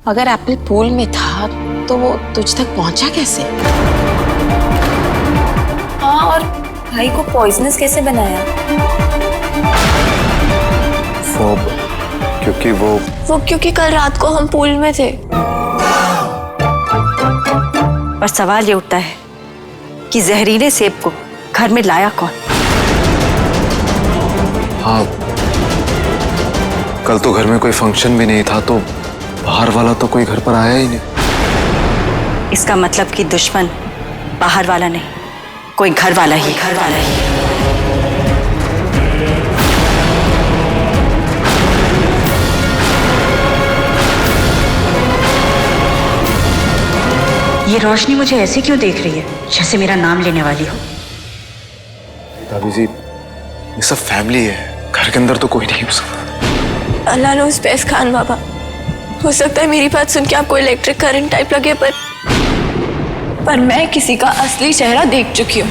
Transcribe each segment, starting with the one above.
अगर Apple pool में था तो वो तुझ तक पहुंचा कैसे? हाँ, और भाई को पॉइजनस कैसे बनाया? वो क्योंकि कल रात को हम पूल में थे। और सवाल ये उठता है कि जहरीले सेब को घर में लाया कौन? हाँ, कल तो घर में कोई फंक्शन भी नहीं था, तो बाहर वाला तो कोई घर पर आया ही नहीं। इसका मतलब कि दुश्मन बाहर वाला नहीं, कोई घर वाला ही। ये रोशनी मुझे ऐसे क्यों देख रही है, जैसे मेरा नाम लेने वाली हो? भाभी जी, ये सब फैमिली है, घर के अंदर तो कोई नहीं हो सकता। अल्लाह नोज़ बेस्ट खान बाबा, हो सकता है मेरी बात सुन के आपको इलेक्ट्रिक करंट टाइप लगे, पर मैं किसी का असली चेहरा देख चुकी हूँ।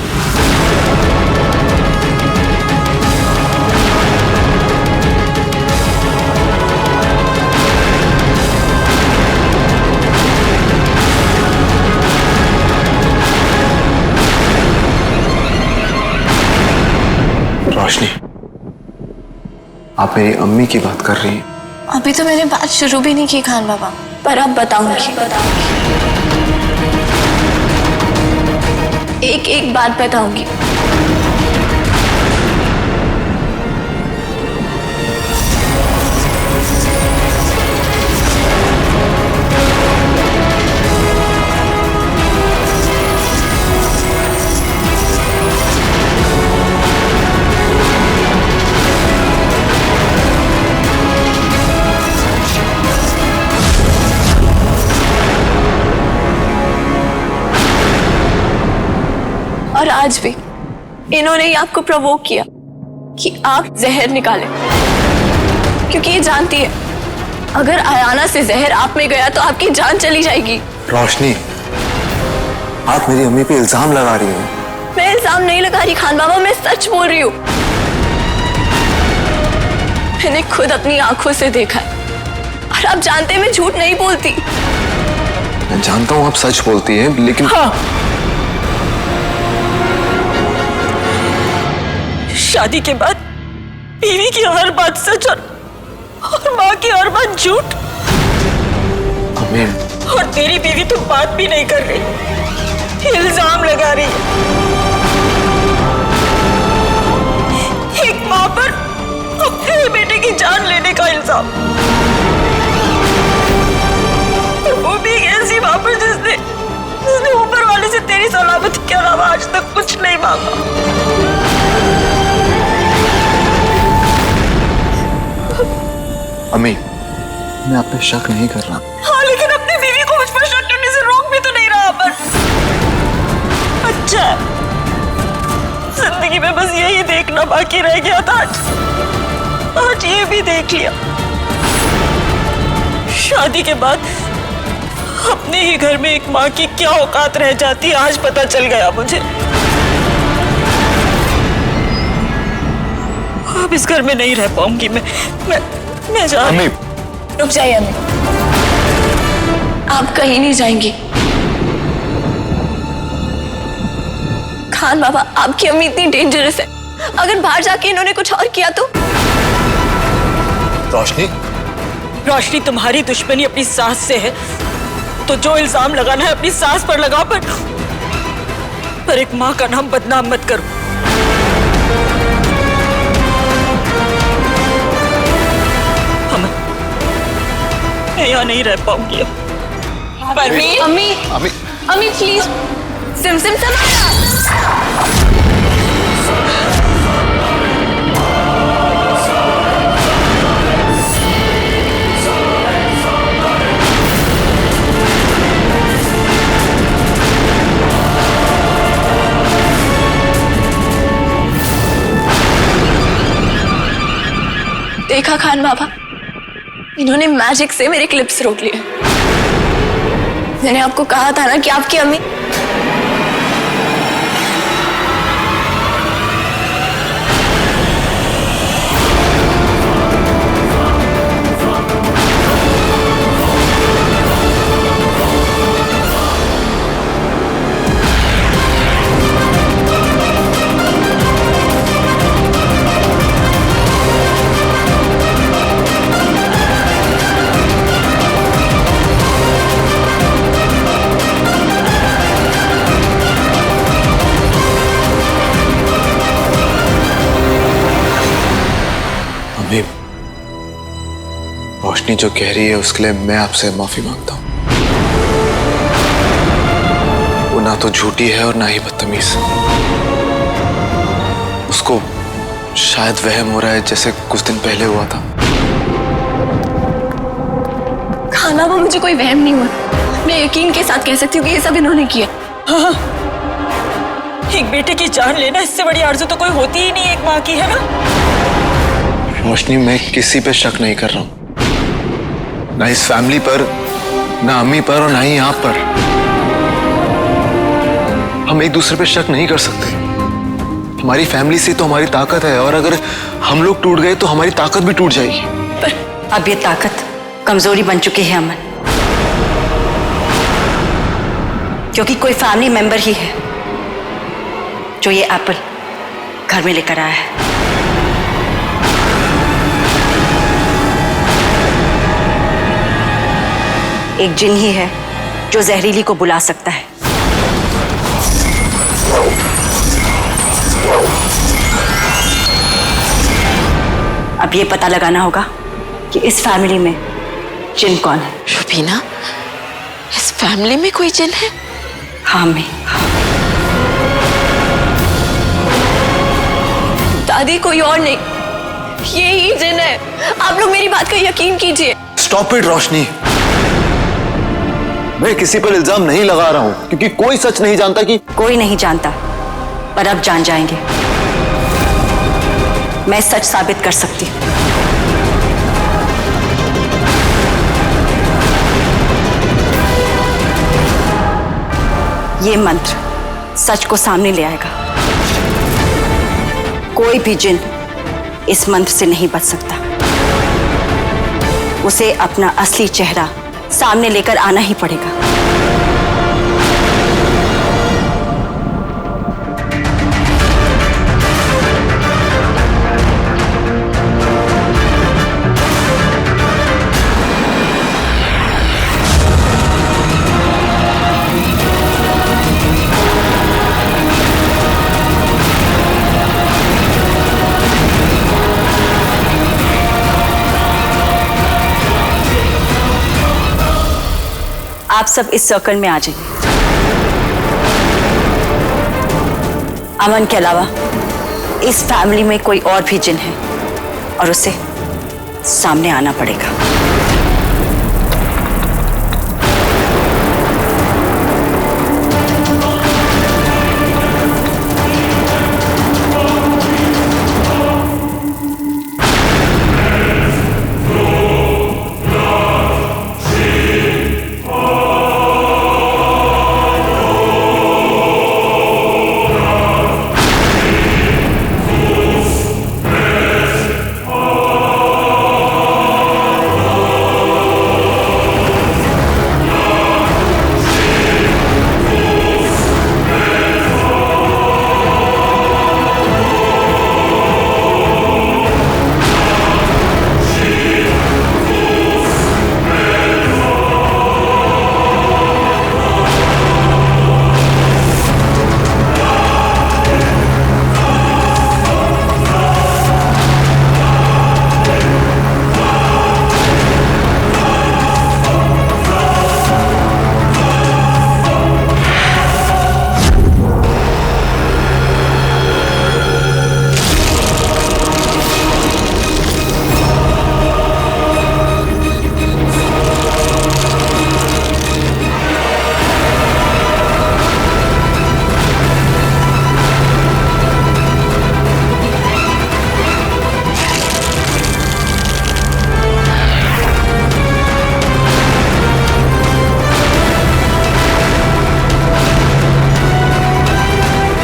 रोशनी, आप मेरी अम्मी की बात कर रही हैं? अभी तो मैंने बात शुरू भी नहीं की खान बाबा, पर अब बताऊंगी। एक एक बात बताऊंगी। और आज भी इन्होंने ही आपको प्रवोक किया कि आप जहर निकालें, क्योंकि ये जानती है अगर आयाना से जहर आप में गया तो आपकी जान चली जाएगी। रोशनी, आप मेरी अम्मी पे इल्जाम लगा रही हो। मैं इल्जाम नहीं लगा रही खान बाबा, मैं सच बोल रही हूँ। मैंने खुद अपनी आंखों से देखा है, और आप जानते हैं मैं झूठ नहीं बोलती। मैं जानता हूँ आप सच बोलती हैं, लेकिन हाँ, शादी के बाद बीवी की हर बात सच और माँ की हर बात झूठ। अम्मी, और तेरी बीवी तो बात भी नहीं कर रही, इल्जाम लगा रही है। एक माँ पर अपने बेटे की जान लेने का इल्जाम, और वो भी एक ऐसी माँ पर जिसने ऊपर वाले से तेरी सलामती के अलावा आज तक कुछ नहीं मांगा। अम्मी, मैं आप पे शक नहीं कर रहा। हाँ, लेकिन अपनी बीवी को मुझ पर शक करने से रोक भी तो नहीं रहा पर। अच्छा, जिंदगी में बस यही देखना बाकी रह गया था, आज ये भी देख लिया। शादी के बाद अपने ही घर में एक माँ की क्या औकात रह जाती है, आज पता चल गया मुझे। अब इस घर में नहीं रह पाऊंगी मैं जा रही हूं। रुक जाइए अम्मी, आप कहीं नहीं जाएंगी। खान बाबा, आपकी अम्मी इतनी डेंजरस है, अगर बाहर जाके इन्होंने कुछ और किया तो? रोशनी, तुम्हारी दुश्मनी अपनी सास से है, तो जो इल्जाम लगाना है अपनी सास पर लगाओ, पर एक माँ का नाम बदनाम मत करो। मैं यहाँ नहीं रह पाऊंगी अब। अम्मी, अम्मी प्लीज, सिमसिम समाया। देखा खान बाबा, इन्होंने मैजिक से मेरे क्लिप्स रोक लिए। मैंने आपको कहा था ना कि आपकी अम्मी रोशनी जो कह रही है उसके लिए मैं आपसे माफी मांगता हूँ। वो ना तो झूठी है और ना ही बदतमीज। उसको शायद वहम हो रहा है जैसे कुछ दिन पहले हुआ था। खाना वो मुझे कोई वहम नहीं हुआ। मैं यकीन के साथ कह सकती हूँ कि ये सब इन्होंने किया। हाँ, एक बेटे की जान लेना इससे बड़ी आरज़ू तो कोई होती ही नहीं एक माँ की, है ना? रोशनी, मैं किसी पे शक नहीं कर रहा हूं, ना इस फैमिली पर, ना अम्मी पर और ना ही आप पर। हम एक दूसरे पे शक नहीं कर सकते। हमारी फैमिली से तो हमारी ताकत है, और अगर हम लोग टूट गए तो हमारी ताकत भी टूट जाएगी। पर अब ये ताकत कमजोरी बन चुकी है अमन, क्योंकि कोई फैमिली मेंबर ही है जो ये एप्पल घर में लेकर आया है। एक जिन ही है जो जहरीली को बुला सकता है। अब ये पता लगाना होगा कि इस फैमिली में जिन कौन है। रुबीना, इस फैमिली में कोई जिन है? हाँ मैं। दादी, कोई और नहीं, ये ही जिन है। आप लोग मेरी बात का यकीन कीजिए। स्टॉप इट रोशनी। मैं किसी पर इल्जाम नहीं लगा रहा हूं, क्योंकि कोई सच नहीं जानता कि कोई नहीं जानता, पर अब जान जाएंगे। मैं सच साबित कर सकती हूं। ये मंत्र सच को सामने ले आएगा। कोई भी जिन इस मंत्र से नहीं बच सकता। उसे अपना असली चेहरा सामने लेकर आना ही पड़ेगा। आप सब इस सर्कल में आ जाइए। अमन के अलावा इस फैमिली में कोई और भी जिन है, और उसे सामने आना पड़ेगा।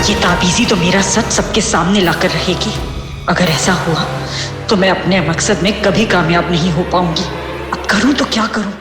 ये ताबीज़ी तो मेरा सच सबके सामने लाकर रहेगी। अगर ऐसा हुआ तो मैं अपने मकसद में कभी कामयाब नहीं हो पाऊंगी। अब करूं तो क्या करूं?